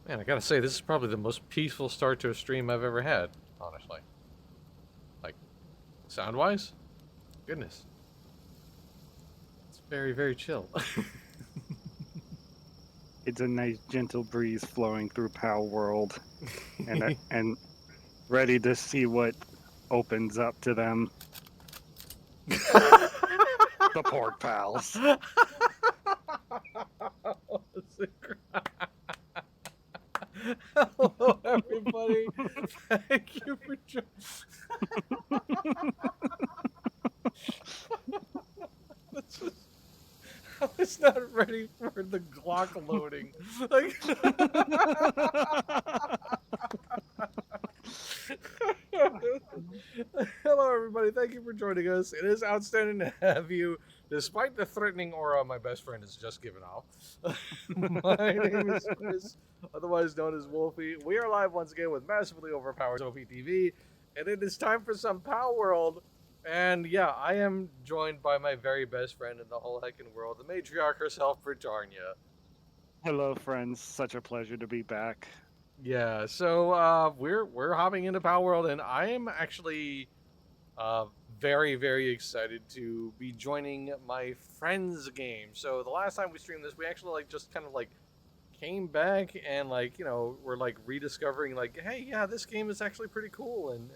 Man, I gotta say, this is probably the most peaceful start to a stream I've ever had, honestly. Like, sound-wise? Goodness. It's very, very chill. It's a nice gentle breeze flowing through Palworld, and ready to see what opens up to them. The pork pals. Hello, everybody. Thank you for joining. I was not ready for the Glock loading. Like, hello, everybody. Thank you for joining us. It is outstanding to have you, despite the threatening aura my best friend has just given off. My name is Chris, otherwise known as Wolfie. We are live once again with massively overpowered Sophie TV, and it is time for some Palworld. And yeah, I am joined by my very best friend in the whole heckin' world, the matriarch herself, Britannia. Hello, friends. Such a pleasure to be back. Yeah, so we're hopping into Palworld, and I am actually uh, very very excited to be joining my friends game. So the last time we streamed this, we actually like just kind of like came back and like we're like rediscovering like, hey, yeah, this game is actually pretty cool, and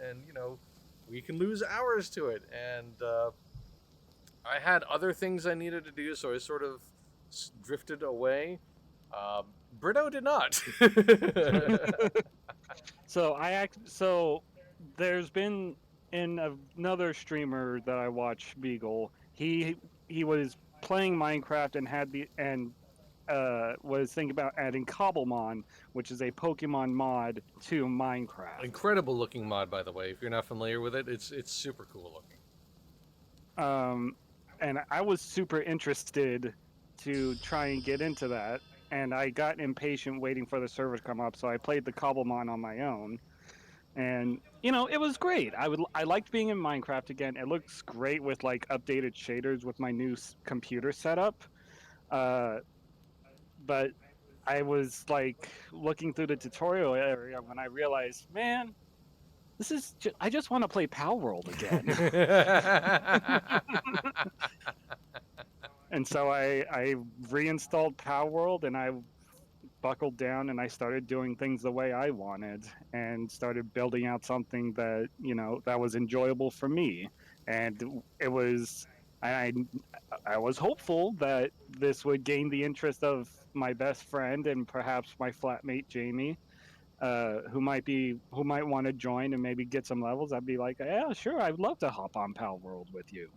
we can lose hours to it. And I had other things I needed to do, so I sort of drifted away. Um, Brito did not. So there's been in another streamer that I watch, Beagle. He was playing Minecraft and was thinking about adding Cobblemon, which is a Pokemon mod to Minecraft. Incredible looking mod, by the way. If you're not familiar with it, it's super cool looking. And I was super interested to try and get into that, and I got impatient waiting for the server to come up, so I played the Cobblemon on my own. And it was great. I liked being in Minecraft again. It looks great with like updated shaders with my new computer setup. Uh, but I was like looking through the tutorial area when I realized, man, I just want to play Palworld again. And so I reinstalled Palworld and I buckled down and I started doing things the way I wanted and started building out something that that was enjoyable for me. And it was I I was hopeful that this would gain the interest of my best friend and perhaps my flatmate Jamie, who might want to join and maybe get some levels. I'd be like, yeah, sure, I'd love to hop on Palworld with you,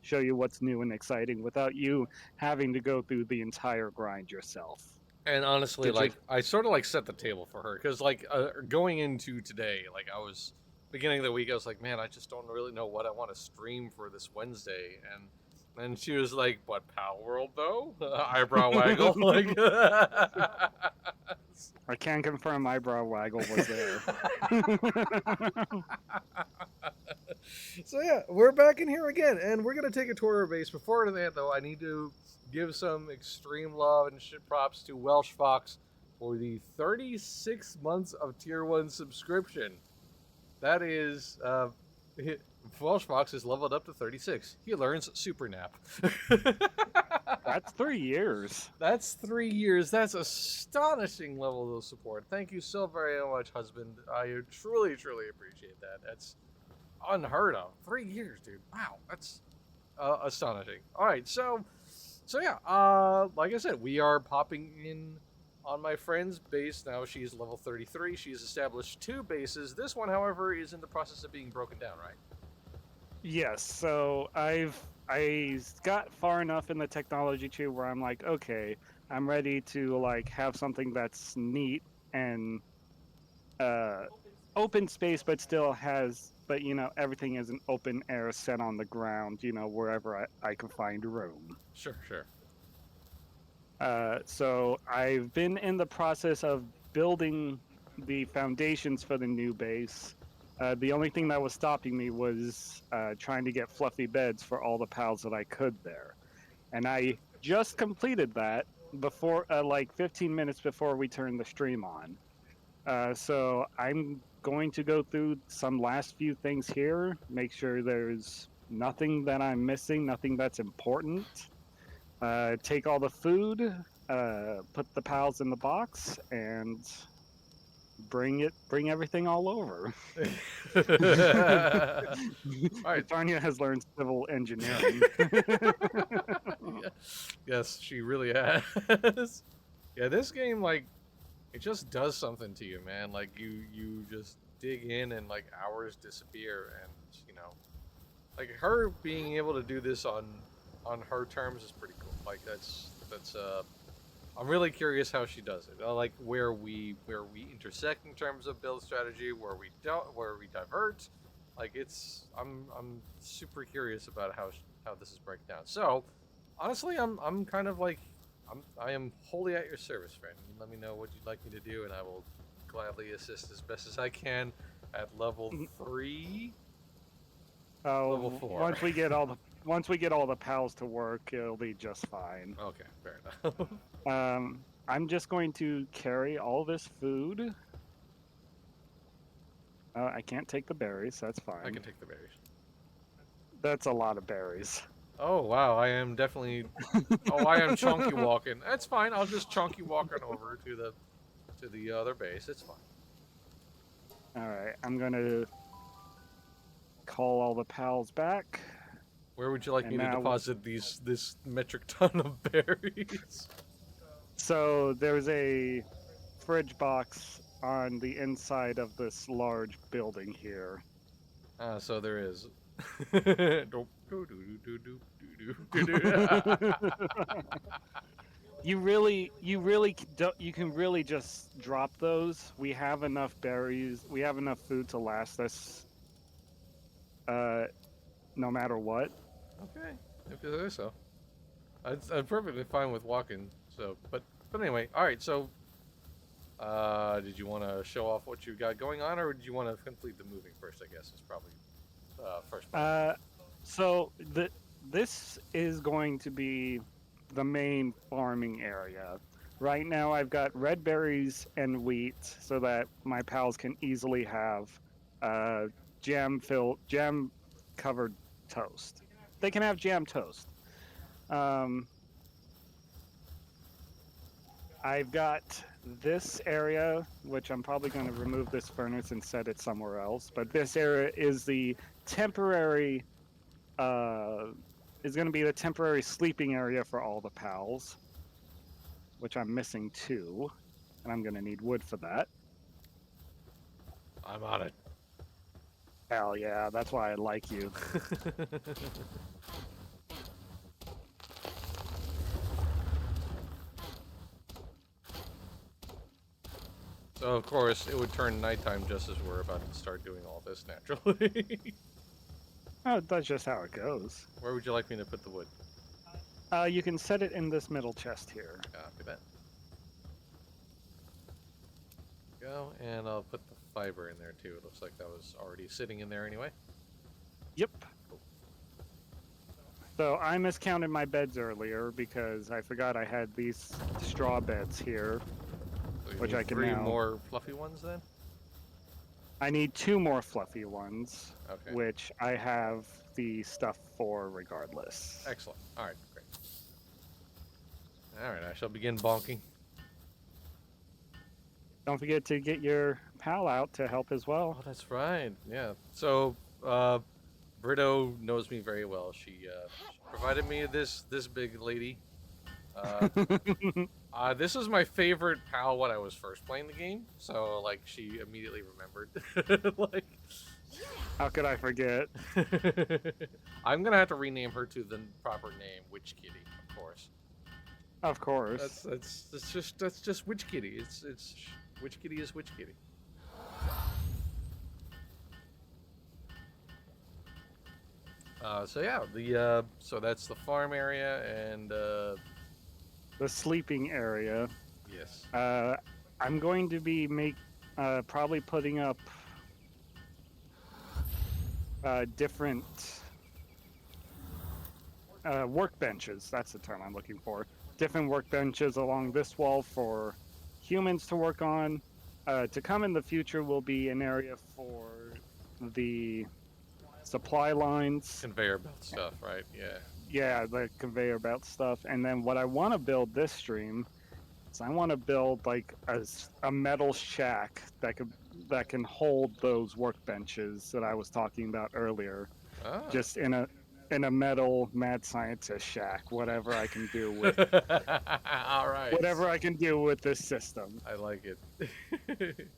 show you what's new and exciting without you having to go through the entire grind yourself. And honestly, Did you? like I sort of like set the table for her because like going into today, like I was beginning of the week, I was like, man, I just don't really know what I want to stream for this Wednesday, and then she was like, "What, Pal World though?" Eyebrow waggle, like. I can confirm eyebrow waggle was there. So yeah, we're back in here again, and we're gonna take a tour of base. Before that, though, I need to give some extreme love and shit props to Welsh Fox for the 36 months of Tier 1 subscription. That is, Welsh Fox is leveled up to 36. He learns Super Nap. That's 3 years. That's 3 years. That's astonishing level of support. Thank you so very much, husband. I truly, truly appreciate that. That's unheard of. 3 years, dude. Wow, that's astonishing. All right, so yeah, like I said, we are popping in on my friend's base now. She's level 33. She's established 2 bases. This one, however, is in the process of being broken down, right? Yes, so I got far enough in the technology tree where I'm like, okay, I'm ready to like have something that's neat and uh, open space, but still has, but everything is an open air set on the ground, wherever I can find room. Sure, sure. So I've been in the process of building the foundations for the new base. The only thing that was stopping me was trying to get fluffy beds for all the pals that I could there. And I just completed that. before, like 15 minutes before we turn the stream on. So I'm going to go through some last few things here, make sure there's nothing that I'm missing, nothing that's important. Take all the food, put the pals in the box, and bring everything all over. All right. Tanya has learned civil engineering. Yeah. Yes, she really has. Yeah, this game, like, it just does something to you, man. Like, you just dig in and like hours disappear, and like her being able to do this on her terms is pretty cool. Like that's I'm really curious how she does it. I like where we intersect in terms of build strategy, where we divert. Like I'm super curious about how this is breaking down. So, honestly, I'm kind of like I am wholly at your service, friend. You let me know what you'd like me to do, and I will gladly assist as best as I can at level 3, level Oh, 4. once we get all the pals to work, it'll be just fine. Okay, fair enough. I'm just going to carry all this food. I can't take the berries. That's fine. I can take the berries. That's a lot of berries. Oh wow, I am definitely. Oh, I am chunky walking. That's fine. I'll just chunky walking over to the other base. It's fine. All right, I'm gonna call all the pals back. Where would you like And me to now- deposit this metric ton of berries? So there's a fridge box on the inside of this large building here. Ah, so there is. You can really just drop those. We have enough berries. We have enough food to last us, no matter what. Okay, if you say so. I'm perfectly fine with walking. So, but anyway, all right. So, did you want to show off what you got going on, or did you want to complete the moving first? I guess is probably first. So this is going to be the main farming area. Right now, I've got red berries and wheat, so that my pals can easily have jam covered toast. They can have jam toast. I've got this area, which I'm probably going to remove this furnace and set it somewhere else. But this area is the temporary, is going to be the temporary sleeping area for all the pals, which I'm missing 2, and I'm going to need wood for that. I'm on it. Hell yeah, that's why I like you. So of course it would turn nighttime just as we're about to start doing all this naturally. Oh, that's just how it goes. Where would you like me to put the wood? You can set it in this middle chest here. Copy that. Go, and I'll put the fiber in there too. It looks like that was already sitting in there anyway. Yep. So I miscounted my beds earlier because I forgot I had these straw beds here. So you Which need I can 3 now- more fluffy ones then? I need 2 more fluffy ones, Okay. which I have the stuff for regardless. Excellent. Alright, great. Alright, I shall begin bonking. Don't forget to get your pal out to help as well. Oh, that's right. Yeah. So, Brito knows me very well. She provided me this big lady. This is my favorite pal when I was first playing the game. So, like, she immediately remembered. Like, How could I forget? I'm gonna have to rename her to the proper name, Witch Kitty, of course. Of course. That's just Witch Kitty. It's Witch Kitty is Witch Kitty. So yeah, so that's the farm area, and The sleeping area. yes, I'm going to be probably putting up different workbenches. That's the term I'm looking for. different workbenches along this wall for humans to work on. To come in the future will be an area for the supply lines. Conveyor belt stuff, right? Yeah. Yeah, the conveyor belt stuff. And then what I want to build this stream is I want to build like a metal shack that can hold those workbenches that I was talking about earlier. Ah. Just in a metal mad scientist shack, whatever I can do with All right. whatever I can do with this system. I like it.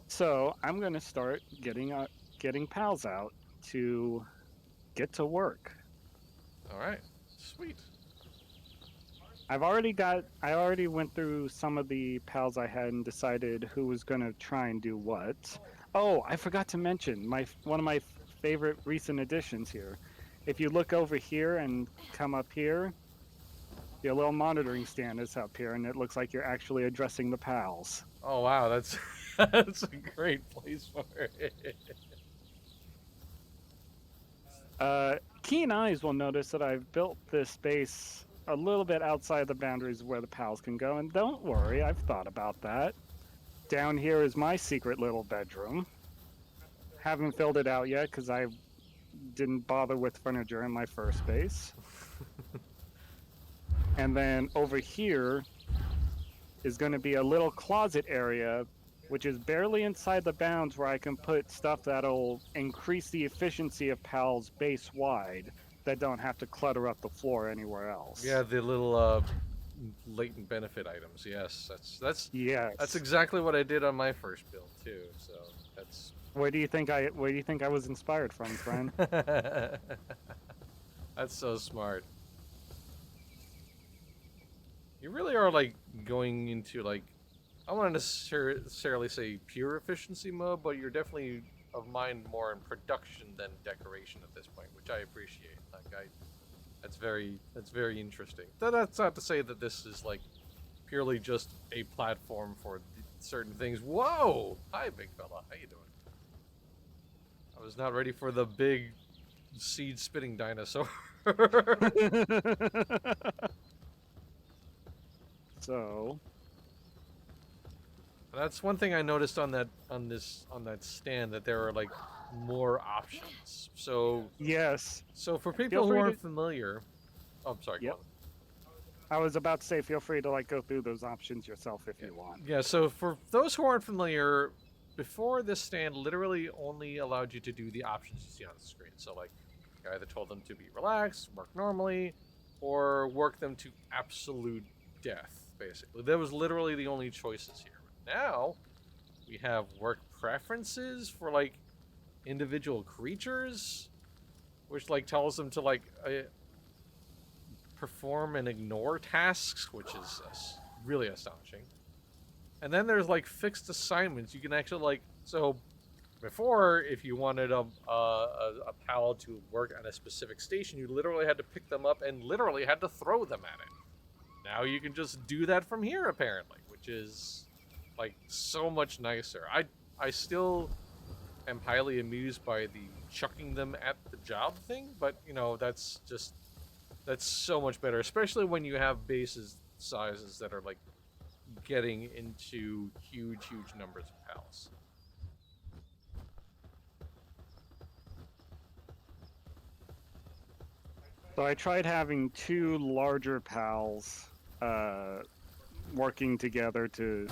So I'm gonna start getting pals out to get to work. All right. Sweet. I already went through some of the pals I had and decided who was gonna try and do what. Oh, I forgot to mention one of my favorite recent additions here. If you look over here and come up here, your little monitoring stand is up here, and it looks like you're actually addressing the pals. Oh wow, that's that's a great place for it. Keen eyes will notice that I've built this base a little bit outside the boundaries of where the pals can go, and don't worry, I've thought about that. Down here is my secret little bedroom. Haven't filled it out yet because I didn't bother with furniture in my first base. And then over here is going to be a little closet area, which is barely inside the bounds where I can put stuff that'll increase the efficiency of pals base wide that don't have to clutter up the floor anywhere else. Yeah, the little latent benefit items. Yes, that's exactly what I did on my first build too. So that's. Where do you think I was inspired from, friend? That's so smart. You really are like going into like, I wouldn't necessarily say pure efficiency mode, but you're definitely of mind more in production than decoration at this point, which I appreciate. Like that's very interesting. That's not to say that this is like purely just a platform for certain things. Whoa! Hi, big fella. How you doing? I was not ready for the big seed spitting dinosaur. So that's one thing I noticed on that stand, that there are like more options. So yes. So for people who aren't familiar, oh, I'm sorry. Yep. I was about to say, feel free to like go through those options yourself if you want. Yeah. So for those who aren't familiar, before this stand literally only allowed you to do the options you see on the screen. So like, you either told them to be relaxed, work normally, or work them to absolute death. Basically, that was literally the only choices here. Now we have work preferences for like individual creatures, which like tells them to like perform and ignore tasks, which is really astonishing. And then there's like fixed assignments. You can actually like, so before, if you wanted a pal to work at a specific station, you literally had to pick them up and literally had to throw them at it. Now you can just do that from here, apparently, which is like so much nicer. I still am highly amused by the chucking them at the job thing, but you know, that's so much better, especially when you have bases sizes that are like getting into huge numbers of pals. So I tried having two larger pals working together to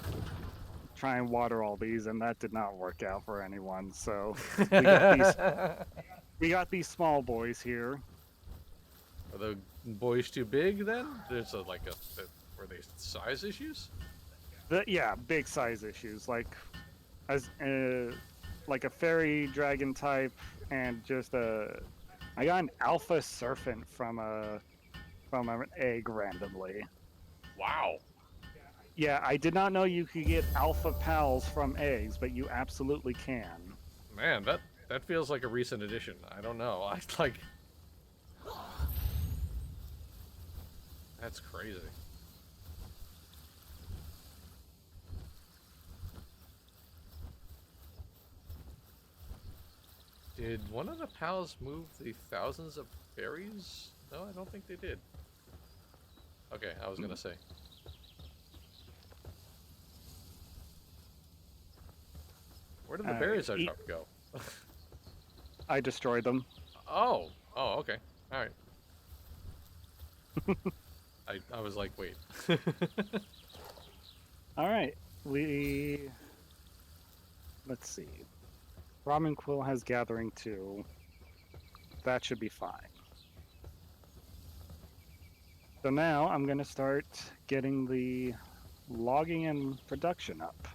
try and water all these, and that did not work out for anyone. So we got these small boys here. Are the boys too big then? There's were they size issues? Yeah, big size issues, like a fairy dragon type, and just I got an alpha serpent from an egg randomly. Wow. Yeah, I did not know you could get alpha pals from eggs, but you absolutely can. Man, that feels like a recent addition. I don't know. I like. That's crazy. Did one of the pals move the thousands of berries? No, I don't think they did. Okay, I was gonna say. Where did the berries I dropped go? I destroyed them. Oh. Oh, okay. All right. I was like, wait. All right, let's see. Ramen Quill has Gathering 2. That should be fine. So now I'm going to start getting the logging and production up.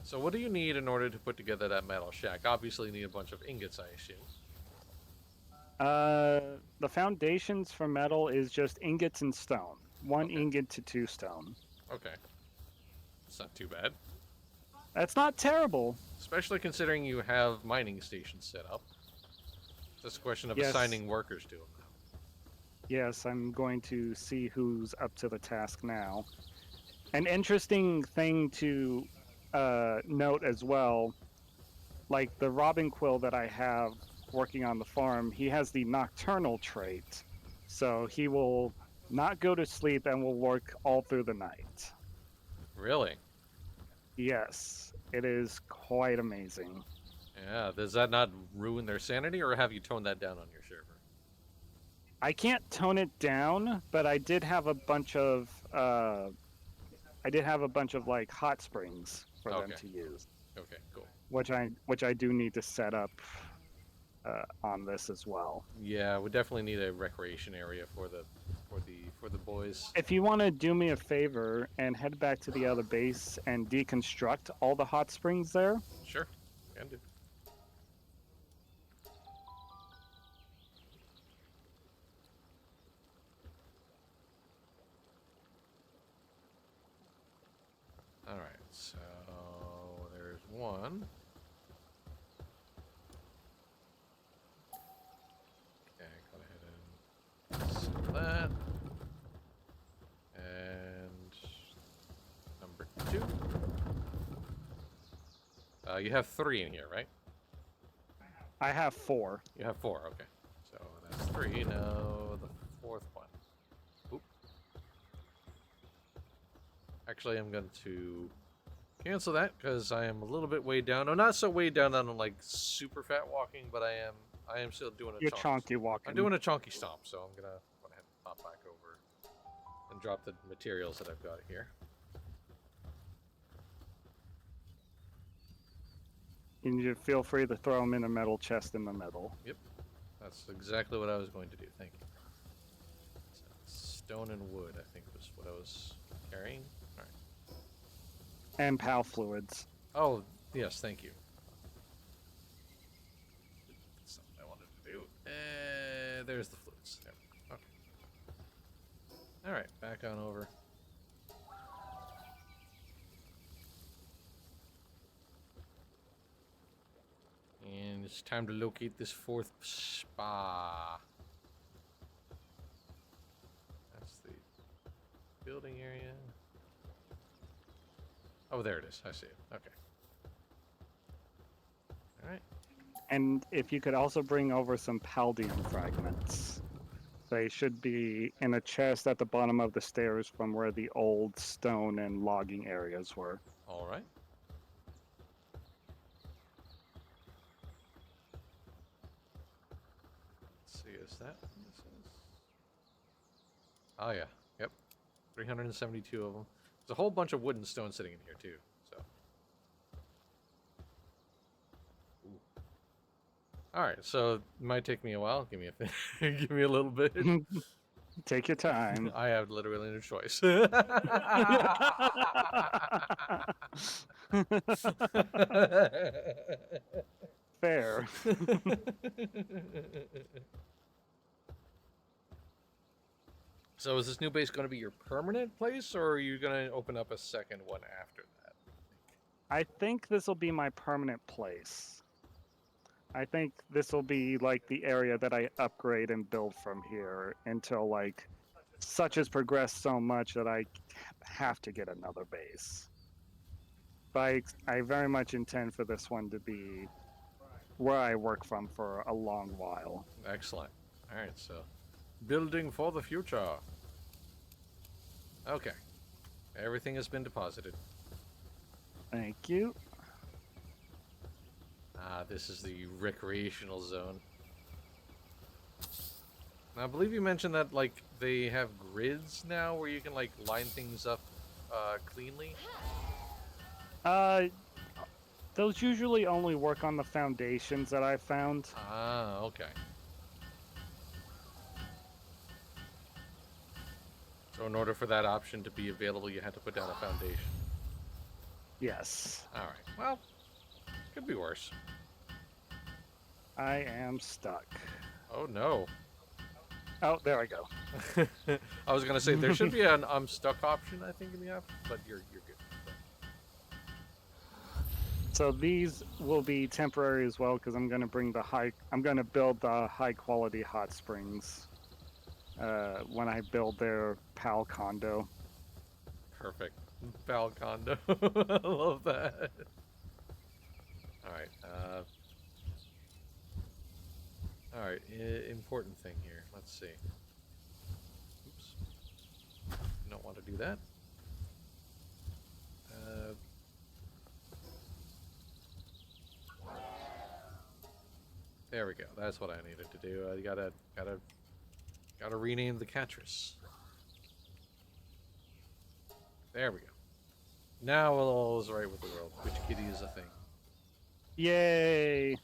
So what do you need in order to put together that metal shack? Obviously, you need a bunch of ingots, I assume. The foundations for metal is just ingots and stone. One Okay. ingot to 2 stone. Okay. It's not too bad. That's not terrible. Especially considering you have mining stations set up. It's just a question of Yes. assigning workers to them now. Yes, I'm going to see who's up to the task now. An interesting thing to note as well, like the Robin Quill that I have working on the farm, he has the nocturnal trait. So he will not go to sleep and will work all through the night. Really? Yes, it is quite amazing. Yeah, does that not ruin their sanity, or have you toned that down on your server? I can't tone it down, but I did have a bunch of like hot springs for them Okay. to use, Okay, cool. which I do need to set up on this as well. Yeah, we definitely need a recreation area for the boys. If you want to do me a favor and head back to the other base and deconstruct all the hot springs there. Sure, can do. All right, so there's one. Okay, go ahead and sell that. And number 2. You have 3 in here, right? I have 4. You have 4, okay. So that's 3. Now the 4th one. Oop. Actually, I'm going to cancel that because I am a little bit weighed down. I'm not so weighed down that I'm like super fat walking, but I am still doing a You're chonky. chonky walking. I'm doing a chonky stomp, so I'm gonna go ahead and pop back over and drop the materials that I've got here. And you feel free to throw them in a metal chest in the middle. Yep, that's exactly what I was going to do. Thank you. So, stone and wood, I think, was what I was carrying. All right. And PAL fluids. Oh, yes, thank you. That's something I wanted to do. There's the fluids. Yep. Okay. All right, back on over. And it's time to locate this 4th spa. That's the building area. Oh, there it is. I see it. Okay. All right. And if you could also bring over some paldium fragments. They should be in a chest at the bottom of the stairs from where the old stone and logging areas were. All right. Let's see, is that what this is? Oh, yeah. Yep. 372 of them. There's a whole bunch of wood and stone sitting in here, too. So. Ooh. All right, so it might take me a while. Give me a give me a little bit. Take your time. I have literally no choice. Fair. So is this new base going to be your permanent place, or are you going to open up a second one after that? I think this will be my permanent place. I think this will be like the area that I upgrade and build from here until like such has progressed so much that I have to get another base. But I very much intend for this one to be where I work from for a long while. Excellent. All right, so Building for the future. Okay. Everything has been deposited. Thank you. Ah, this is the recreational zone. Now, I believe you mentioned that, like, they have grids now where you can, like, line things up cleanly. Those usually only work on the foundations that I found. Ah, okay. So in order for that option to be available, you had to put down a foundation. Yes. All right. Well, could be worse. I am stuck. Oh no. Oh, there I go. I was gonna say there should be an I'm stuck option, I think, in the app, but you're good. So these will be temporary as well because I'm going to bring I'm going to build the high quality hot springs when I build their PAL condo. Perfect. Balcondo. I love that. Alright, alright, important thing here. Let's see. Oops. Don't want to do that. There we go. That's what I needed to do. I gotta rename the Catress. There we go. Now all is right with the world. Which kitty is a thing? Yay!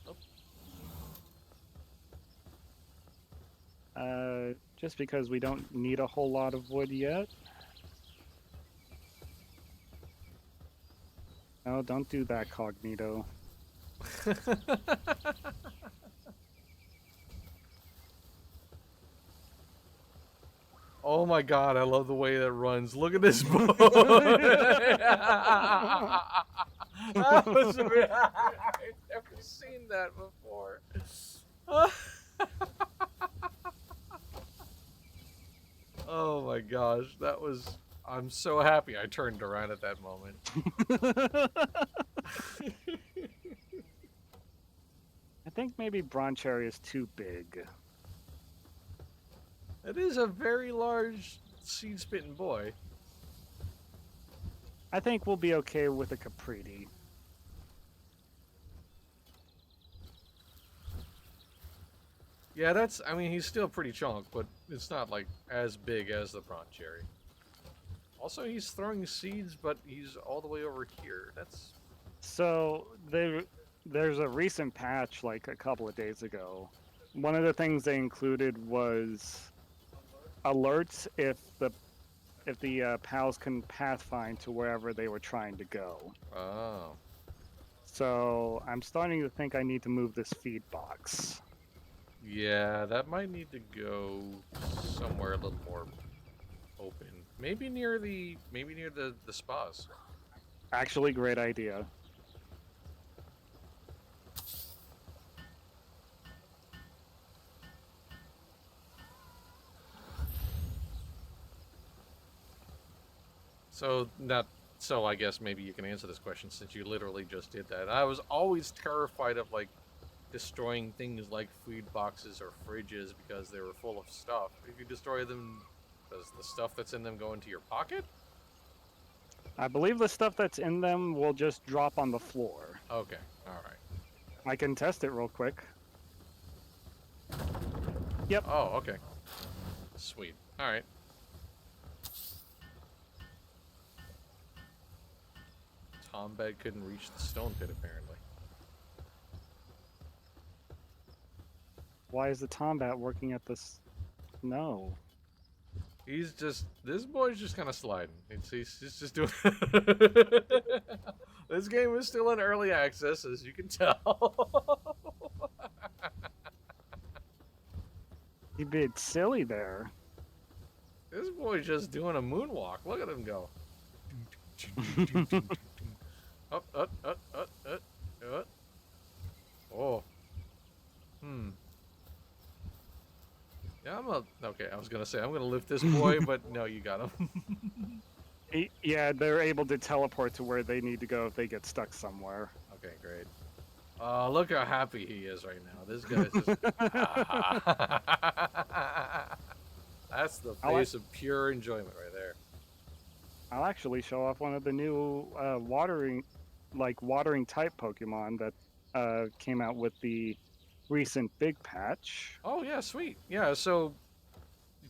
Oh. Just because we don't need a whole lot of wood yet. No, don't do that, Cognito. Oh my god, I love the way that runs. Look at this boat. I've never seen that before. Oh my gosh, that was... I'm so happy I turned around at that moment. I think maybe Broncherry is too big. It is a very large seed-spitting boy. I think we'll be okay with a Capriti. Yeah, that's... I mean, he's still pretty chunk, but it's not, like, as big as the prawn cherry. Also, he's throwing seeds, but he's all the way over here. That's... So, there's a recent patch, like, a couple of days ago. One of the things they included was alerts if the pals can pathfind to wherever they were trying to go. Oh. So I'm starting to think I need to move this feed box. Yeah, that might need to go somewhere a little more open. Maybe near the spas. Actually, great idea. So I guess maybe you can answer this question since you literally just did that. I was always terrified of, like, destroying things like food boxes or fridges because they were full of stuff. If you destroy them, does the stuff that's in them go into your pocket? I believe the stuff that's in them will just drop on the floor. Okay, alright. I can test it real quick. Yep. Oh, okay. Sweet. Alright. Tom Bed couldn't reach the stone pit, apparently. Why is the Tombat working at this? No. He's just... This boy's just kind of sliding. He's just doing... This game is still in early access, as you can tell. He bit silly there. This boy's just doing a moonwalk. Look at him go. Up, up, up, up, up, up. Oh. Yeah, okay, I was gonna say, I'm gonna lift this boy, but no, you got him. Yeah, they're able to teleport to where they need to go if they get stuck somewhere. Okay, great. Look how happy he is right now. This guy's just... That's the I'll, face of pure enjoyment right there. I'll actually show off one of the new watering type Pokemon that came out with the recent big patch. Oh yeah, sweet. Yeah, so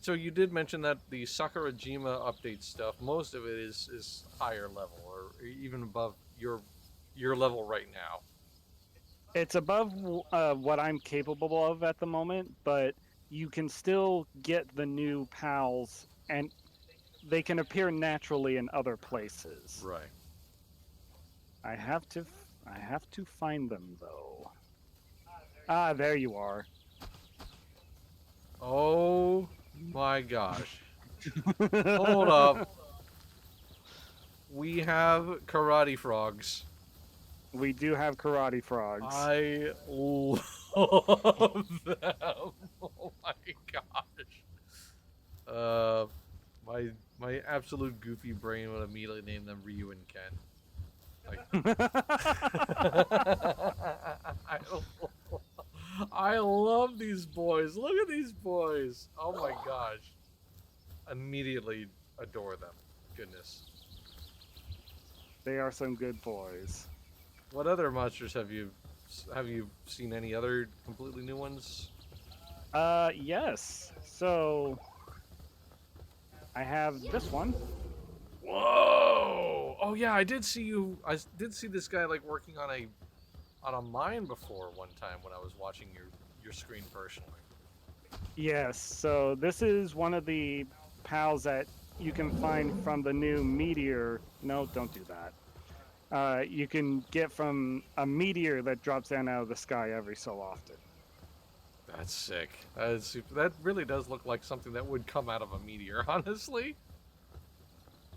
you did mention that the Sakurajima update stuff, most of it is higher level or even above your level right now. It's above what I'm capable of at the moment, but you can still get the new pals, and they can appear naturally in other places. Right. I have to find them though. Ah, there you are. Oh my gosh. Hold up. We have karate frogs. We do have karate frogs. I love them. Oh my gosh. Uh, my absolute goofy brain would immediately name them Ryu and Ken. Like, I, I love these boys. Look at these boys. Oh my gosh. Immediately adore them. Goodness. They are some good boys. What other monsters have you seen? Any other completely new ones? Yes. So I have this one. Whoa! Oh yeah, I did see you. I did see this guy like working on a mine before one time when I was watching your screen personally. Yes. So this is one of the pals that you can find from the new meteor. No, don't do that. You can get from a meteor that drops down out of the sky every so often. That's sick. That is super. That really does look like something that would come out of a meteor, honestly.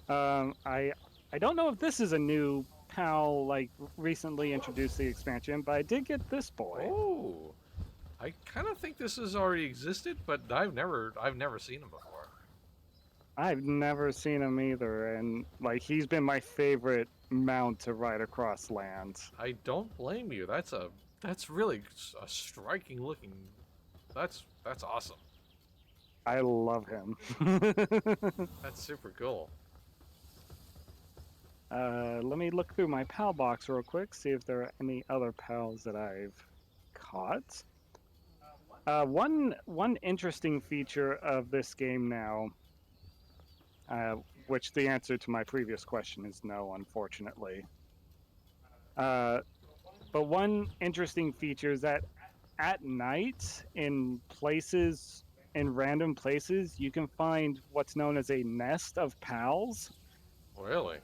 I don't know if this is a new pal like recently introduced the expansion, but I did get this boy. Oh, I kind of think this has already existed, but I've never seen him before. I've never seen him either, and like he's been my favorite mount to ride across land. I don't blame you. That's really a striking looking. That's awesome. I love him. That's super cool. Let me look through my pal box real quick, see if there are any other pals that I've caught. One interesting feature of this game now, which the answer to my previous question is no, unfortunately. But one interesting feature is that at night, in random places, you can find what's known as a nest of pals. Really?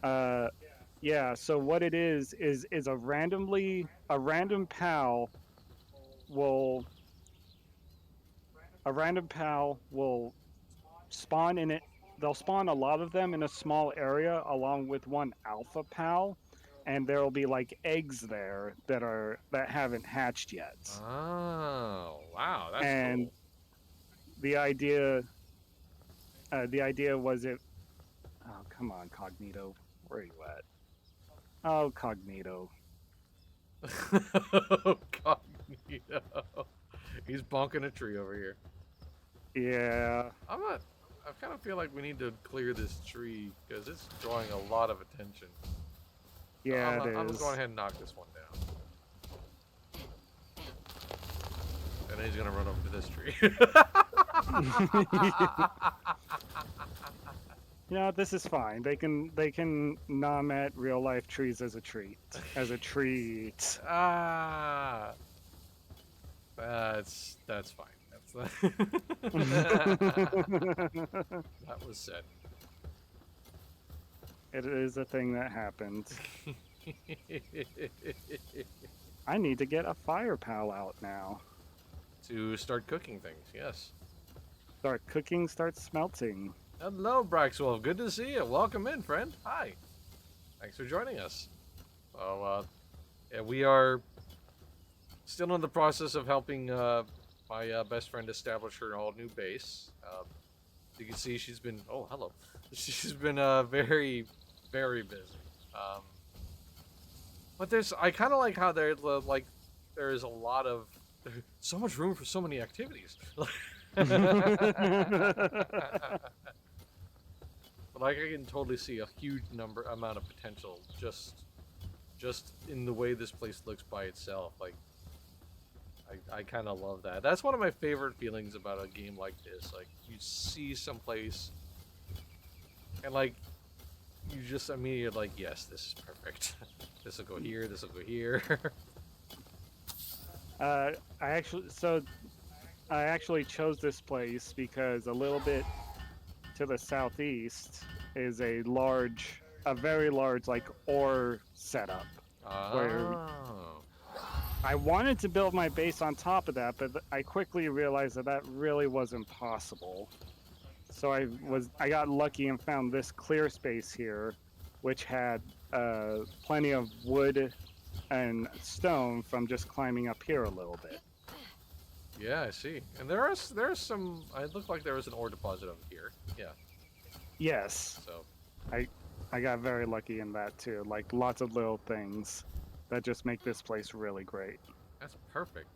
Yeah. So what it is a random pal will spawn in it. They'll spawn a lot of them in a small area along with one alpha pal, and there will be like eggs there that haven't hatched yet. Oh, wow, that's And cool. the idea was it. Oh, come on, Cognito, where are you at? Oh, Cognito. Cognito. He's bonking a tree over here. Yeah. I'm not. I kind of feel like we need to clear this tree because it's drawing a lot of attention. So Yeah, I'm it just going is. ahead and knock this one down. And then he's gonna run over to this tree. You know, this is fine. They can nom at real life trees as a treat. As a treat. Ah, that's fine. That was said. It is a thing that happened. I need to get a fire pal out now. To start cooking things, yes. Start cooking, start smelting. Hello, Braxwell. Good to see you. Welcome in, friend. Hi. Thanks for joining us. So, yeah, we are still in the process of helping my best friend establish her whole new base. You can see she's been. Oh, hello. She's been very, very busy. But I kind of like how there is a lot of so much room for so many activities. But like I can totally see a huge amount of potential just in the way this place looks by itself. Like I kind of love that. That's one of my favorite feelings about a game like this. Like you see someplace and like you just immediately like, yes, this is perfect. This will go here. This will go here. I actually chose this place because a little bit to the southeast is a very large like ore setup where Oh. I wanted to build my base on top of that, but I quickly realized that that really wasn't possible. So I got lucky and found this clear space here, which had plenty of wood and stone from just climbing up here a little bit. Yeah, I see. And there's some. It looked like there was an ore deposit over here. Yeah. Yes, So. I got very lucky in that too. Like lots of little things that just make this place really great. That's perfect.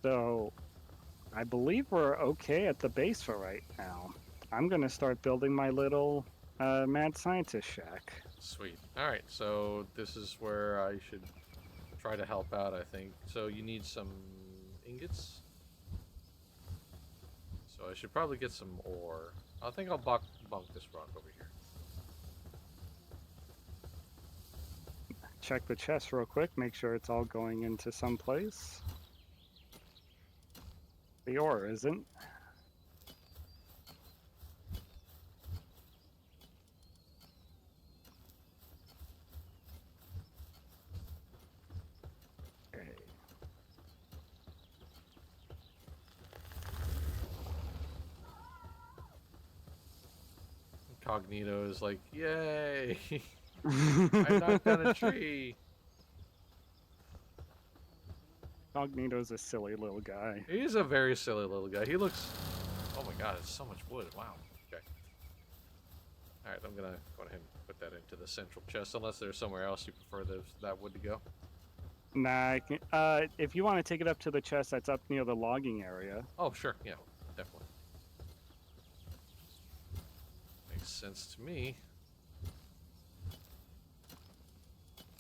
So I believe we're okay at the base for right now. I'm gonna start building my little mad scientist shack. Sweet. All right. So this is where I should try to help out. I think. So you need some ingots. So I should probably get some ore. I think I'll bunk this rock over here. Check the chest real quick, make sure it's all going into some place. The ore isn't. Okay. Cognito is like, yay! I knocked down a tree. Cognito's a silly little guy. He's a very silly little guy. He looks. Oh my god, it's so much wood. Wow. Okay. All right, I'm gonna go ahead and put that into the central chest, unless there's somewhere else you prefer that wood to go. Nah, if you want to take it up to the chest that's up near the logging area. Oh sure, yeah, definitely. Makes sense to me.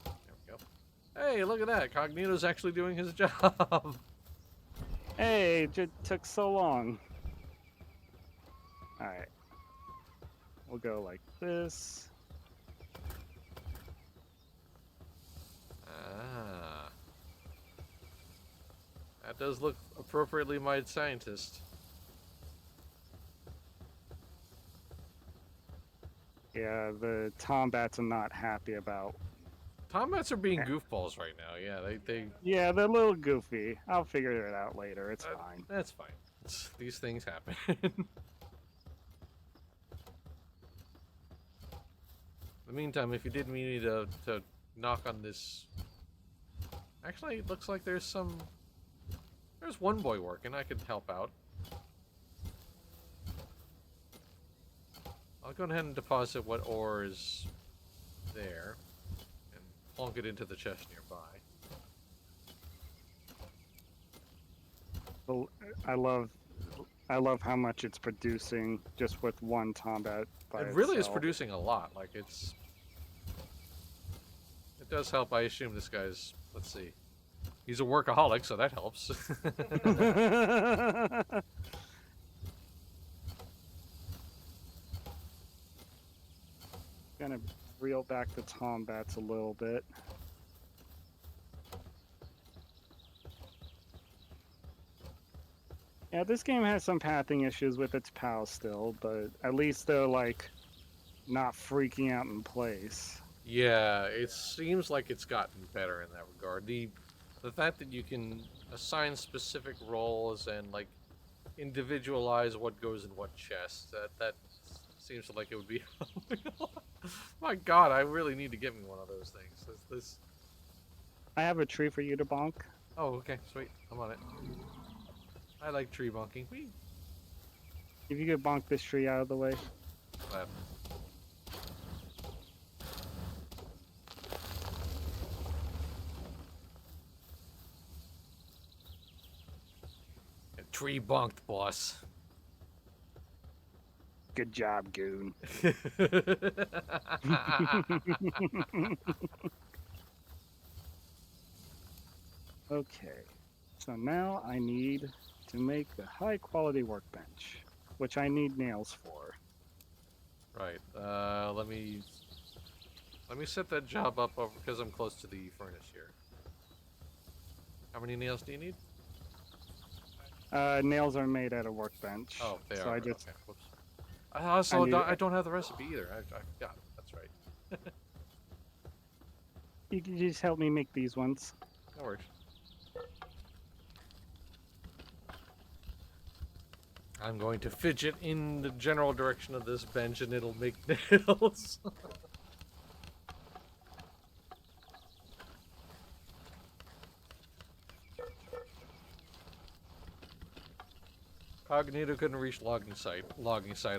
There we go. Hey, look at that! Cognito's actually doing his job. Hey, it just took so long. Alright. We'll go like this. Ah. That does look appropriately made scientist. Yeah, the Tombats I'm not happy about. Tombats are being goofballs right now. Yeah, they. Yeah, they're a little goofy. I'll figure it out later. It's fine. That's fine. These things happen. In the meantime, if you did need to knock on this... Actually, it looks like there's one boy working. I could help out. I'll go ahead and deposit what ore is there. And plonk it into the chest nearby. Well, I love how much it's producing just with one Tombat by It really is itself. producing a lot. Like, it does help. I assume this guy's... Let's see. He's a workaholic, so that helps. Gonna reel back the Tombats a little bit. Yeah, this game has some pathing issues with its pals still, but at least they're like not freaking out in place. Yeah, it seems like it's gotten better in that regard. The fact that you can assign specific roles and like individualize what goes in what chest, that seems like it would be My god, I really need to get me one of those things. This I have a tree for you to bonk. Oh, okay, sweet. I'm on it. I like tree bonking. Whee! If you could bonk this tree out of the way. Left. Tree bonked, boss. Good job, goon. Okay, so now I need to make a high quality workbench, which I need nails for. Right. Let me set that job up over because I'm close to the furnace here. How many nails do you need? Nails are made at a workbench. Oh, they So are. I just Okay. Whoops. I also need I don't have the recipe either. I forgot. That's right. you can just help me make these ones. That works. I'm going to fidget in the general direction of this bench and it'll make nails. Cognito couldn't reach logging site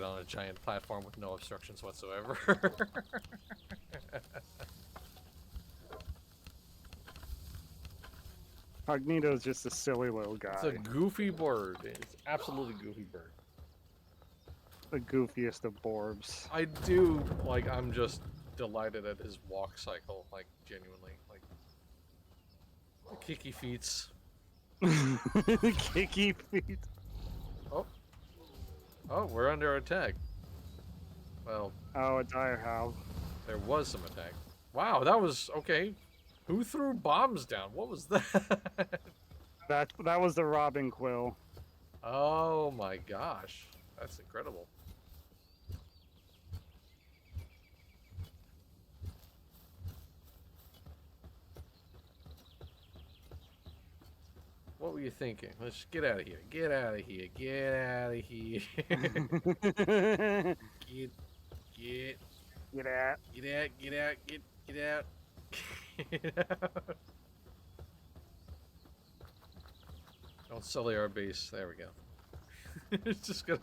on a giant platform with no obstructions whatsoever. Cognito's just a silly little guy. It's a goofy bird. It's absolutely goofy bird. The goofiest of Borbs. I do, like, I'm just delighted at his walk cycle, like, genuinely. Like, kicky feets. Kicky feet. Oh, we're under attack. Well, Oh, a dire howl. there was some attack. Wow, that was, okay. Who threw bombs down? What was that? That was the Robin Quill. Oh my gosh. That's incredible. What were you thinking? Let's get out of here. Get out of here. Get out of here. get Get out. Get out, get out, get out. Get out. Don't sully our base. There we go. It's just gonna.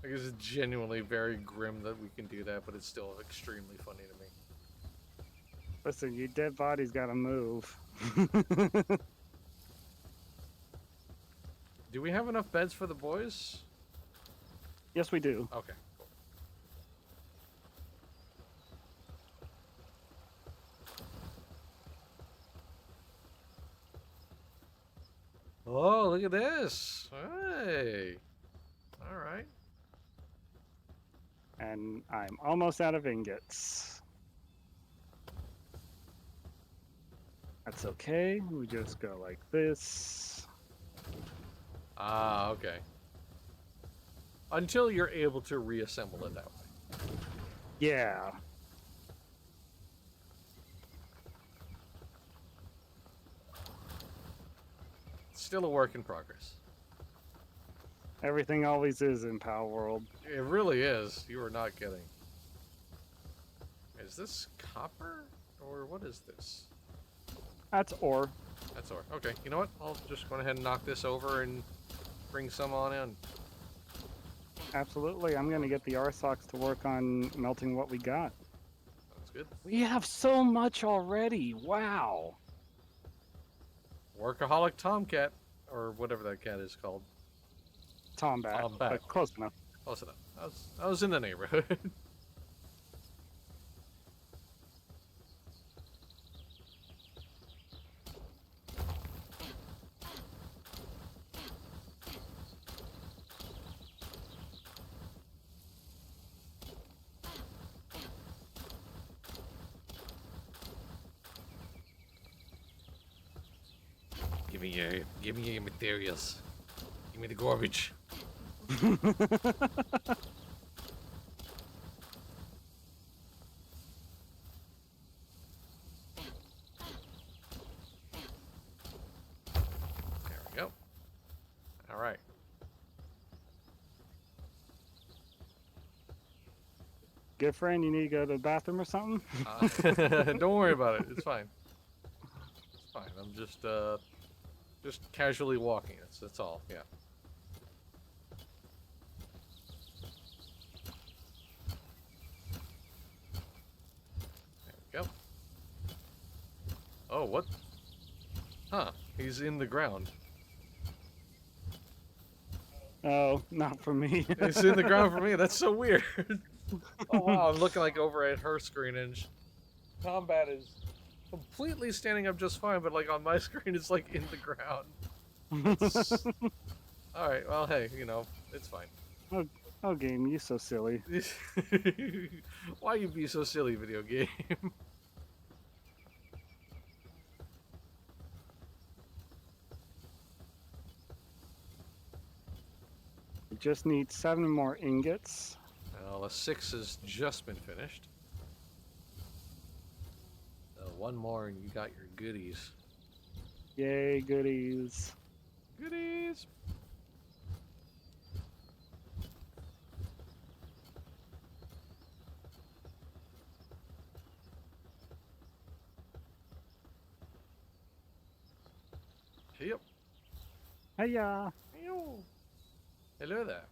I guess it's genuinely very grim that we can do that, but it's still extremely funny to me. Listen, your dead body's gotta move. Do we have enough beds for the boys? Yes, we do. Okay, cool. Oh, look at this. Hey. All right. And I'm almost out of ingots. That's okay. We just go like this. Ah, okay. Until you're able to reassemble it that way. Yeah. Still a work in progress. Everything always is in Palworld. It really is. You are not kidding. Is this copper? Or what is this? That's ore. That's ore. Okay, you know what? I'll just go ahead and knock this over and bring some on in. Absolutely. I'm gonna get the RSOX to work on melting what we got. Sounds good. We have so much already. Wow. Workaholic Tomcat, or whatever that cat is called. Tombat. Tombat. But close enough. Close enough. I was in the neighborhood. Give me your materials. Give me the garbage. There we go. All right. Good friend, you need to go to the bathroom or something? Don't worry about it. It's fine. It's fine. I'm just casually walking. That's all. Yeah. There we go. Oh, what? Huh? He's in the ground. Oh, not for me. He's in the ground for me. That's so weird. Oh wow, I'm looking like over at her screen and combat is completely standing up just fine, but like on my screen it's like in the ground. It's... All right, well hey, you know, it's fine. Oh, game, you so silly. Why you be so silly, video game? I just need 7 more ingots. Well, a 6 has just been finished. One more and you got your goodies. Yay, goodies. Goodies! Yep. Hiya. Hello there.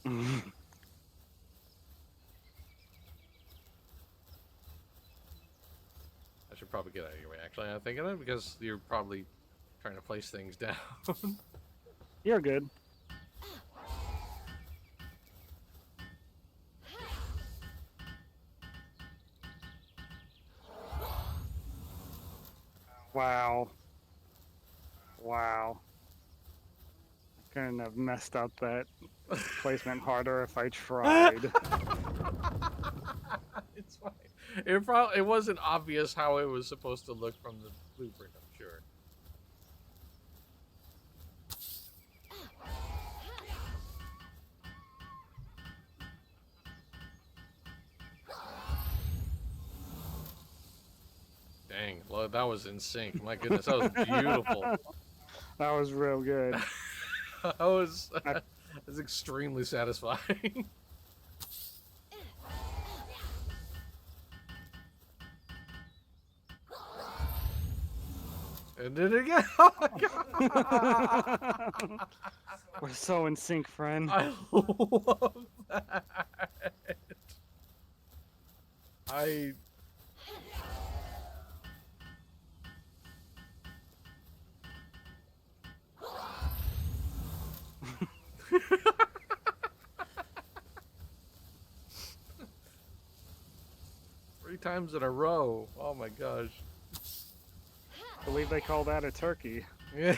I should probably get out of your way, actually, I'm thinking of it, because you're probably trying to place things down. You're good. Wow. Wow. I couldn't have messed up that placement harder if I tried. It's fine. It wasn't obvious how it was supposed to look from the blueprint, I'm sure. Dang, well, that was in sync. My goodness, that was beautiful. That was real good. That was extremely satisfying. And did it again. Oh my god! We're so in sync, friend. I love that. I... Three times in a row. Oh my gosh. I believe they call that a turkey. Yeah.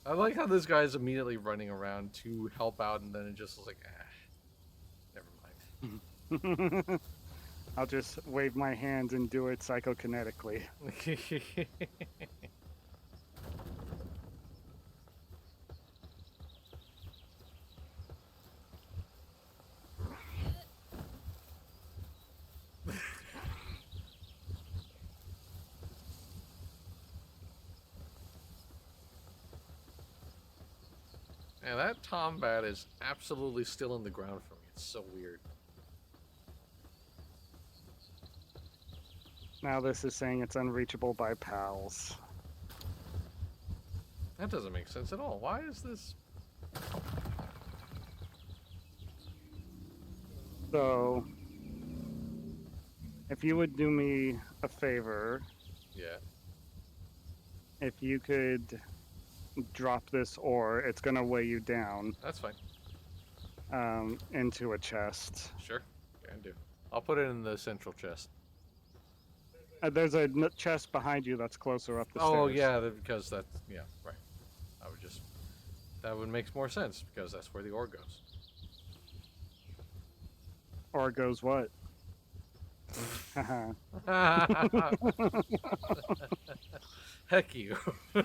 I like how this guy's immediately running around to help out, and then it just was like, never mind. I'll just wave my hands and do it psychokinetically. Man, that Tombat is absolutely still in the ground for me. It's so weird. Now this is saying it's unreachable by pals. That doesn't make sense at all. Why is this? So, if you would do me a favor, Yeah. if you could drop this ore, it's gonna weigh you down That's fine. into a chest. Sure. Can do. I'll put it in the central chest. There's a chest behind you that's closer up the stairs. Oh, yeah, because that's... Yeah, right. I would just... That would make more sense, because that's where the ore goes. Or goes what? Heck you. There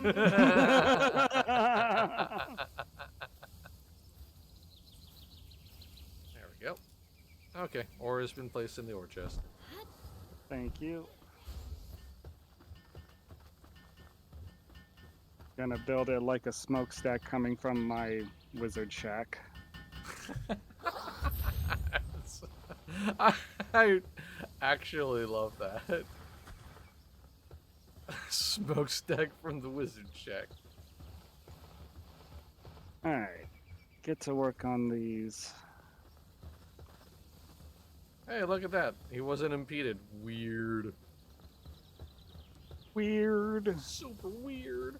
we go. Okay, ore has been placed in the ore chest. Thank you. Gonna build it like a smokestack coming from my wizard shack. I actually love that. Smokestack from the wizard shack. Alright. Get to work on these. Hey, look at that. He wasn't impeded. Weird. Weird. Super weird.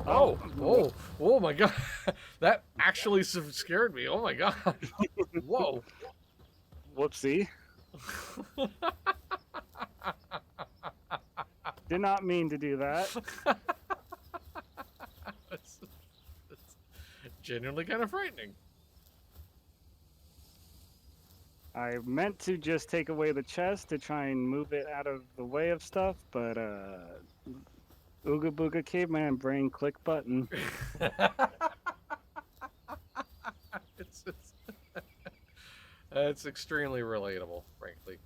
Oh my god. That actually scared me. Oh my god. Whoa. Whoopsie. Did not mean to do that. That's genuinely kind of frightening. I meant to just take away the chest to try and move it out of the way of stuff, but Ooga Booga Caveman brain click button. It's extremely relatable, frankly.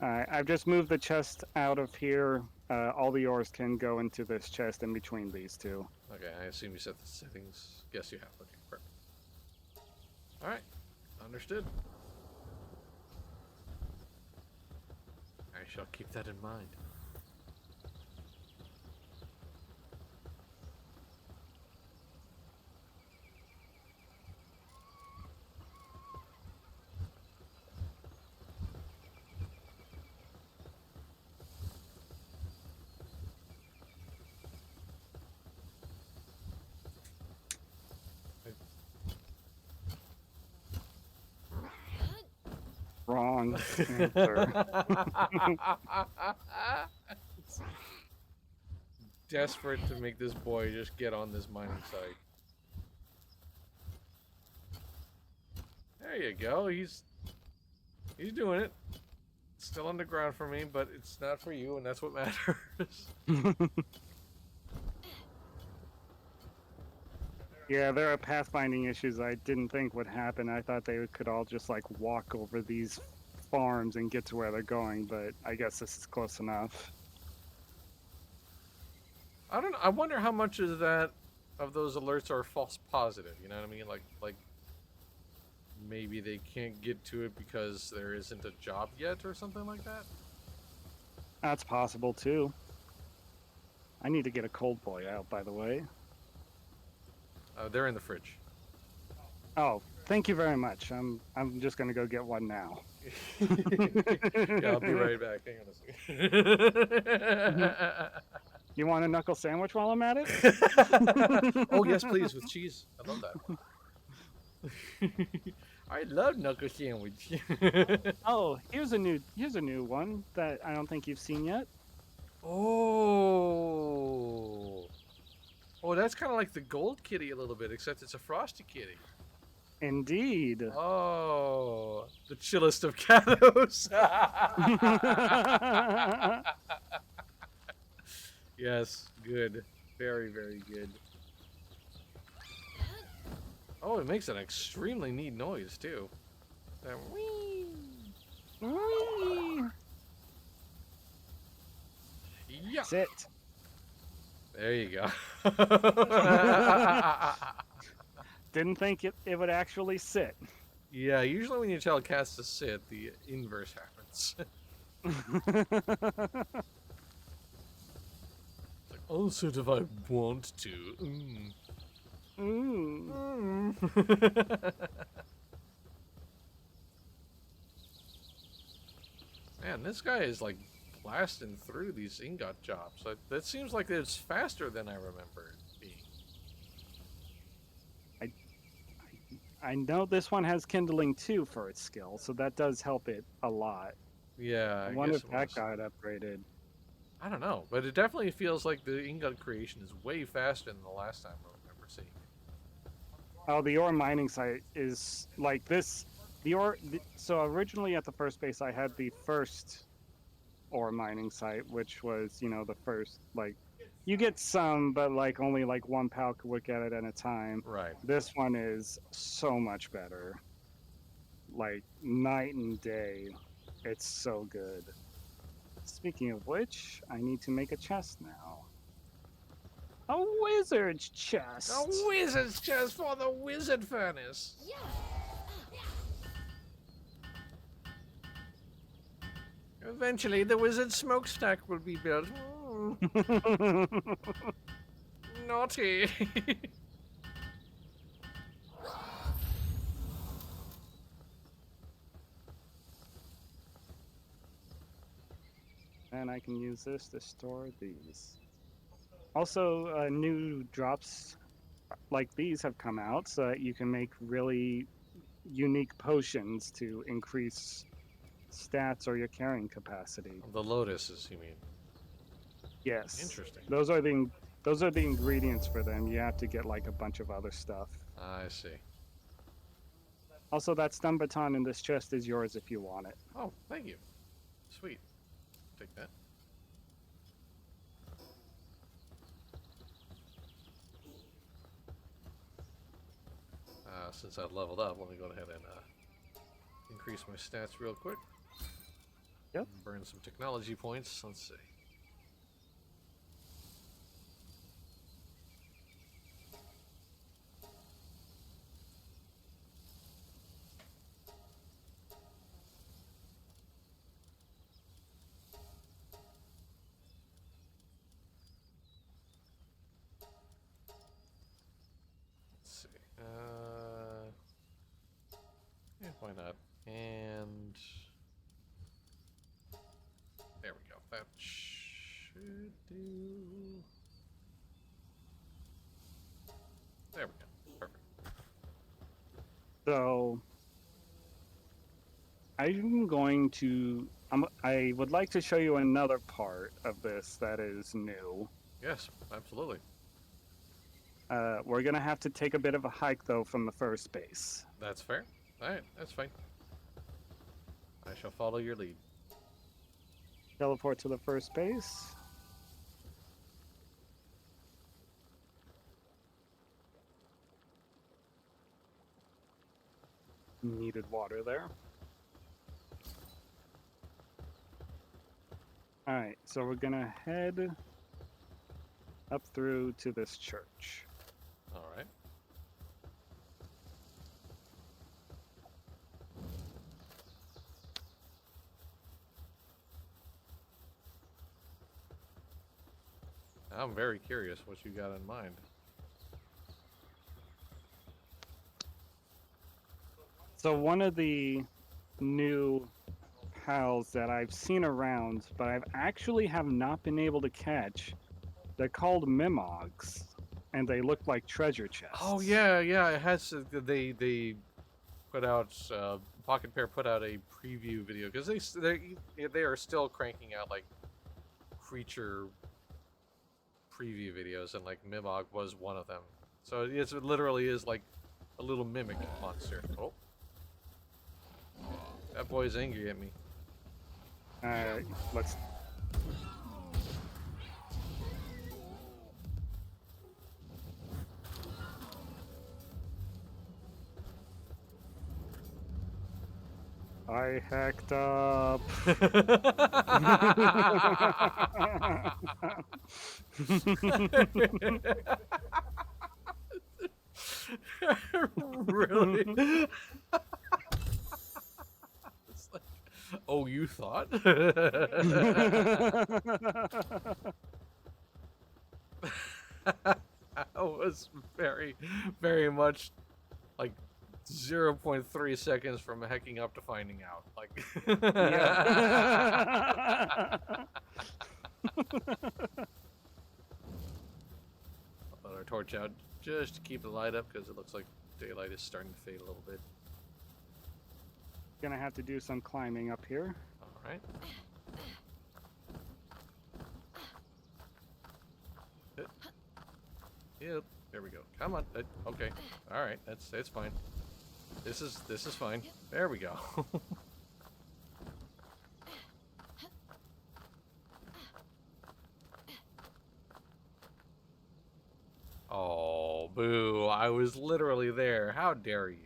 Alright, I've just moved the chest out of here. All the ores can go into this chest in between these two. Okay, I assume you set the settings. Guess you have. Okay, perfect. Alright, understood. I shall keep that in mind. Wrong answer. Desperate to make this boy just get on this mining site. There you go. He's doing it. It's still underground for me, but it's not for you, and that's what matters. Yeah, there are pathfinding issues I didn't think would happen. I thought they could all just like walk over these farms and get to where they're going, but I guess this is close enough. I don't know. I wonder how much of those alerts are false positive. You know what I mean? Like maybe they can't get to it because there isn't a job yet or something like that. That's possible too. I need to get a cold boy out, by the way. They're in the fridge. Oh, thank you very much. I'm just gonna go get one now. Yeah, I'll be right back. Hang on a second. You want a knuckle sandwich while I'm at it? Oh yes, please, with cheese. I love that. I love knuckle sandwich. Oh, here's a new one that I don't think you've seen yet. Oh, that's kind of like the gold kitty a little bit, except it's a frosty kitty. Indeed. Oh, the chillest of catos. Yes, good. Very, very good. Oh, it makes an extremely neat noise, too. That whee. Whee! Yeah. Sit. There you go. Didn't think it would actually sit. Yeah, usually when you tell cats to sit, the inverse happens. Like, I'll sit if I want to. Man, this guy is like blasting through these ingot jobs. That seems like it's faster than I remember it being. I know this one has kindling too for its skill, so that does help it a lot. Yeah, I wonder if that got upgraded. I don't know, but it definitely feels like the ingot creation is way faster than the last time I remember seeing it. Oh, the ore mining site is like this. So originally at the first base, I had the first ore mining site, which was, the first, like, you get some, but like only like one pal could look at it at a time. Right. This one is so much better. Like night and day. It's so good. Speaking of which, I need to make a chest now. A wizard's chest. A wizard's chest for the wizard furnace. Eventually, the wizard smokestack will be built. Naughty. And I can use this to store these. Also, new drops like these have come out so that you can make really unique potions to increase stats or your carrying capacity. The lotuses, you mean? Yes. Interesting. Those are the ingredients for them. You have to get like a bunch of other stuff. I see. Also, that stun baton in this chest is yours if you want it. Oh, thank you. Sweet. Take that. Since I've leveled up, let me go ahead and increase my stats real quick. Yep. Burn some technology points. Let's see. Yeah, why not? And there we go. That should do. There we go. Perfect. So I'm going to. I would like to show you another part of this that is new. Yes, absolutely. We're gonna have to take a bit of a hike though from the first base. That's fair. Alright, that's fine. I shall follow your lead. Teleport to the first base. Needed water there. Alright, so we're gonna head up through to this church. Alright. I'm very curious what you got in mind. So one of the new pals that I've seen around, but I've actually have not been able to catch, they're called Mimogs, and they look like treasure chests. Oh yeah, yeah. It has. They put out. Pocket Pair put out a preview video because they are still cranking out like creature preview videos, and like Mimog was one of them. So it literally is like a little mimic monster. Oh, that boy's angry at me. Let's. I hacked up. Really? It's like, oh, you thought? That was very, very much like 0.3 seconds from hacking up to finding out. Like, I'll put our torch out just to keep the light up because it looks like daylight is starting to fade a little bit. Gonna have to do some climbing up here. All right. Yep. There we go. Come on. Okay. All right. It's fine. This is fine. There we go. Oh, boo. I was literally there. How dare you?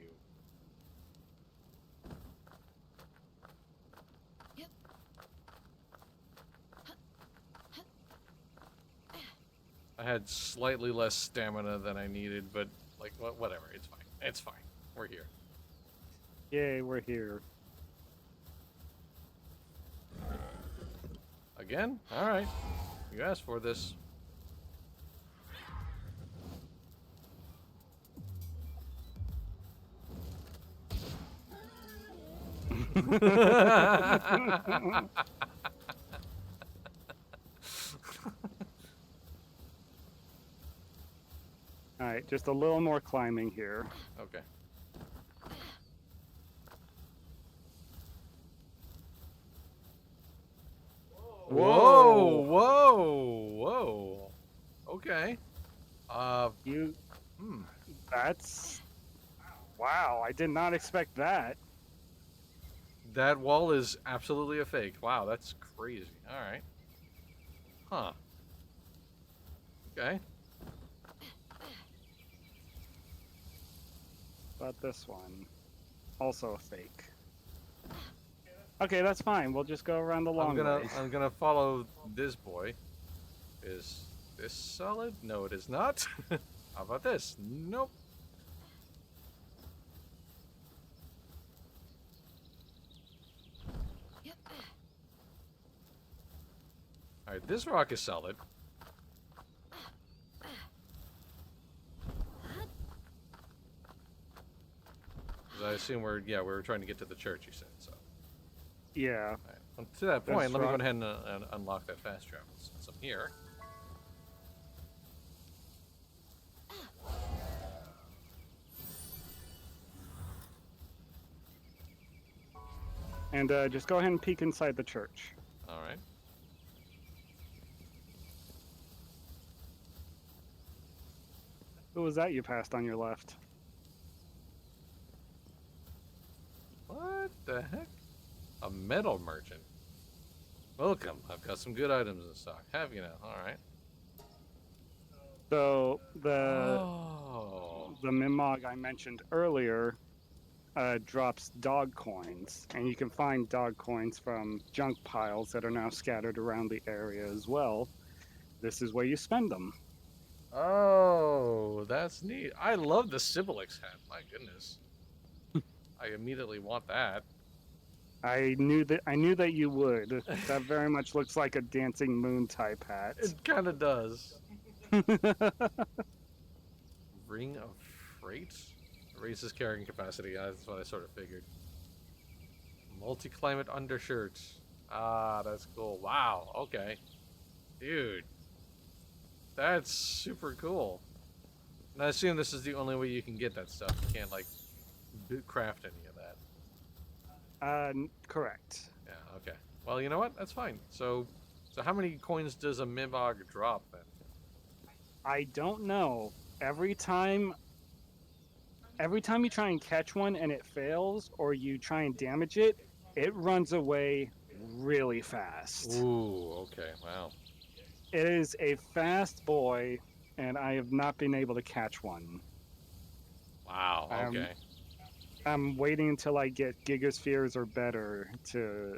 I had slightly less stamina than I needed, but like whatever. It's fine. It's fine. We're here. Yay, we're here. Again? All right. You asked for this. All right, just a little more climbing here. Okay. Whoa! Whoa! Whoa! Okay. You. Hmm. That's. Wow, I did not expect that. That wall is absolutely a fake. Wow, that's crazy. All right. Huh. Okay. But this one, also a fake. Okay, that's fine. We'll just go around the long way. I'm gonna follow this boy. Is this solid? No, it is not. How about this? Nope. All right, this rock is solid. I assume we're trying to get to the church. You said so. Yeah. All right. Well, to that point, This let me go rock- ahead and unlock that fast travel since I'm here. And just go ahead and peek inside the church. All right. Who was that you passed on your left? What the heck? A metal merchant. Welcome. I've got some good items in stock. Have you now? All right. So Oh. the Mimog I mentioned earlier drops dog coins, and you can find dog coins from junk piles that are now scattered around the area as well. This is where you spend them. Oh, that's neat. I love the Sibilix hat. My goodness. I immediately want that. I knew that you would. That very much looks like a dancing moon type hat. It kind of does. Ring of Freight? Raises carrying capacity. That's what I sort of figured. Multi-climate undershirt. Ah, that's cool. Wow, okay. Dude. That's super cool. And I assume this is the only way you can get that stuff. You can't, like, craft any of that. Correct. Yeah, okay. Well, you know what? That's fine. So how many coins does a Mimog drop, then? I don't know. Every time you try and catch one and it fails, or you try and damage it, it runs away really fast. Ooh, okay, wow. It is a fast boy, and I have not been able to catch one. Wow, okay. I'm waiting until I get Gigaspheres or better to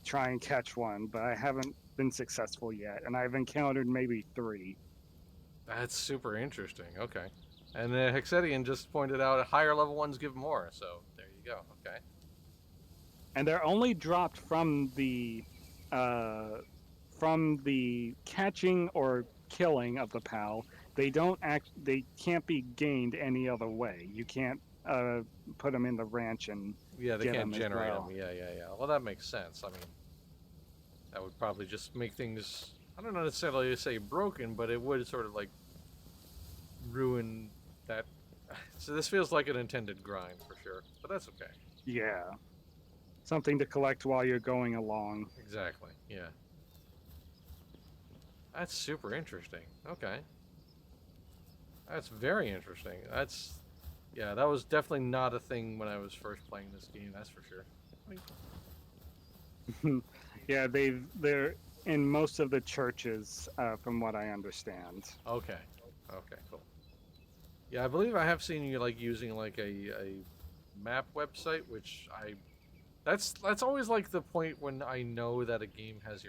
try and catch one, but I haven't been successful yet, and I've encountered maybe 3. That's super interesting. Okay. And Hexedian just pointed out higher level ones give more, so there you go. Okay. And they're only dropped from the catching or killing of the PAL. They can't be gained any other way. You can't put them in the ranch and Yeah, they get can't 'em as generate well. them. Yeah. Well, that makes sense. I mean, that would probably just make things, I don't know necessarily say broken, but it would sort of like ruin that. So this feels like an intended grind for sure, but that's okay. Yeah. Something to collect while you're going along. Exactly. Yeah. That's super interesting. Okay. That's very interesting. Yeah, that was definitely not a thing when I was first playing this game, that's for sure. Yeah, they're in most of the churches, from what I understand. Okay. Okay, cool. Yeah, I believe I have seen you like using like a map website, which that's always like the point when I know that a game has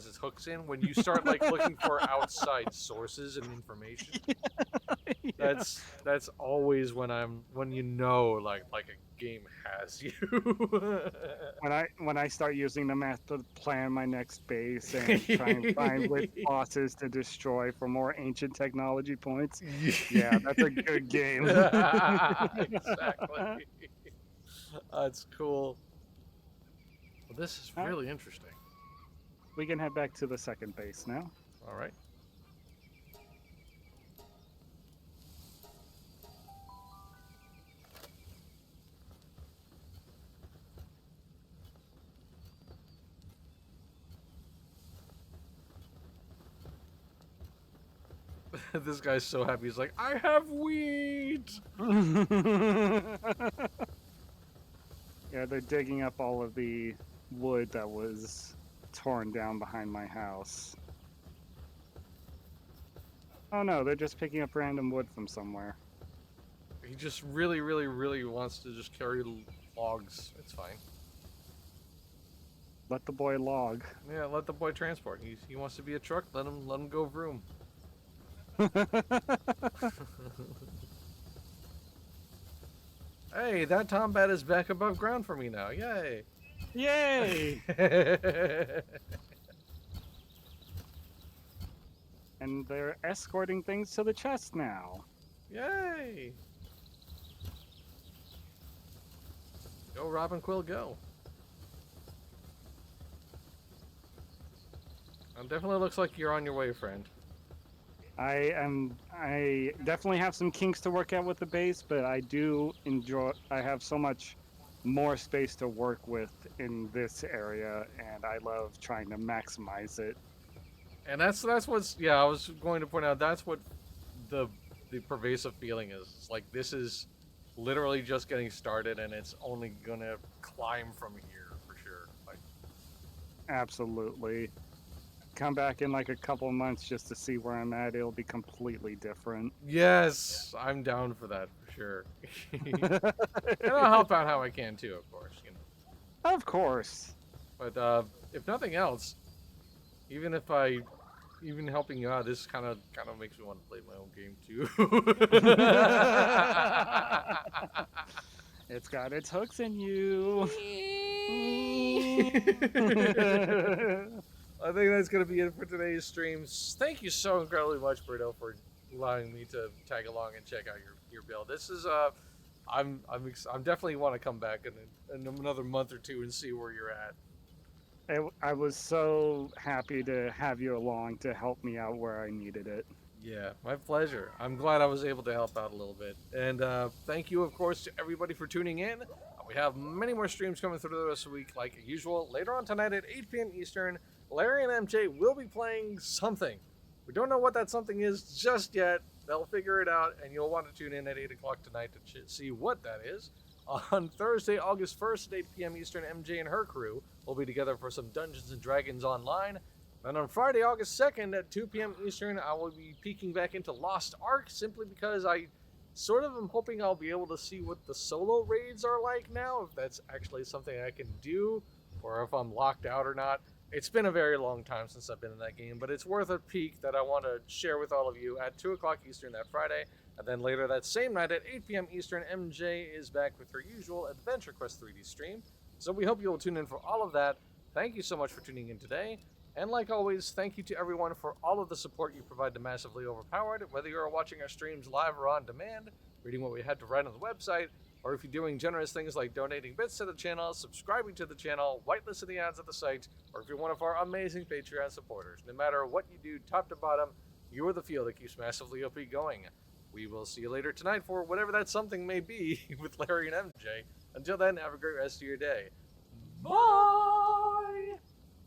its hooks in, when you start like looking for outside sources and information. Yeah. That's always when you know like a game has you. When I start using the map to plan my next base and try and find which bosses to destroy for more ancient technology points, yeah, that's a good game. Exactly. That's cool. Well, this is All right, really interesting. we can head back to the second base now. All right. This guy's so happy. He's like, I have wheat. Yeah, they're digging up all of the wood that was torn down behind my house. Oh no, they're just picking up random wood from somewhere. He just really, really, really wants to just carry logs. It's fine. Let the boy log. Yeah, let the boy transport. He wants to be a truck. Let him go vroom. Hey, that Tombat is back above ground for me now. Yay! Yay! And they're escorting things to the chest now. Yay! Go, Robin Quill, go. It definitely looks like you're on your way, friend. I definitely have some kinks to work out with the base, but I do enjoy. I have so much more space to work with in this area, and I love trying to maximize it. And that's what's, yeah, I was going to point out, that's what the pervasive feeling is. It's like this is literally just getting started, and it's only gonna climb from here for sure. Like, Absolutely. Come back in like a couple of months just to see where I'm at. It'll be completely different. yes, I'm down for that for sure. And I'll help out how I can too, of course. You know. Of course. But if nothing else, even helping you out, this kind of makes me want to play my own game too. It's got its hooks in you. I think that's going to be it for today's streams. Thank you so incredibly much, Bruno, for allowing me to tag along and check out your build. This is I'm definitely want to come back in another month or two and see where you're at. I was so happy to have you along to help me out where I needed it. Yeah, my pleasure. I'm glad I was able to help out a little bit. And thank you, of course, to everybody for tuning in. We have many more streams coming through the rest of the week, like usual. Later on tonight at 8 p.m. Eastern, Larry and MJ will be playing something. We don't know what that something is just yet. They'll figure it out, and you'll want to tune in at 8 o'clock tonight to see what that is. On Thursday, August 1st at 8 p.m. Eastern, MJ and her crew will be together for some Dungeons & Dragons Online. And on Friday, August 2nd at 2 p.m. Eastern, I will be peeking back into Lost Ark simply because I sort of am hoping I'll be able to see what the solo raids are like now, if that's actually something I can do, or if I'm locked out or not. It's been a very long time since I've been in that game, but it's worth a peek that I want to share with all of you at 2 o'clock Eastern that Friday. And then later that same night at 8 p.m. Eastern, MJ is back with her usual Adventure Quest 3D stream. So we hope you'll tune in for all of that. Thank you so much for tuning in today. And like always, thank you to everyone for all of the support you provide to Massively Overpowered, whether you're watching our streams live or on demand, reading what we had to write on the website, or if you're doing generous things like donating bits to the channel, subscribing to the channel, whitelisting the ads at the site, or if you're one of our amazing Patreon supporters. No matter what you do, top to bottom, you are the fuel that keeps Massively OP going. We will see you later tonight for whatever that something may be with Larry and MJ. Until then, have a great rest of your day. Bye!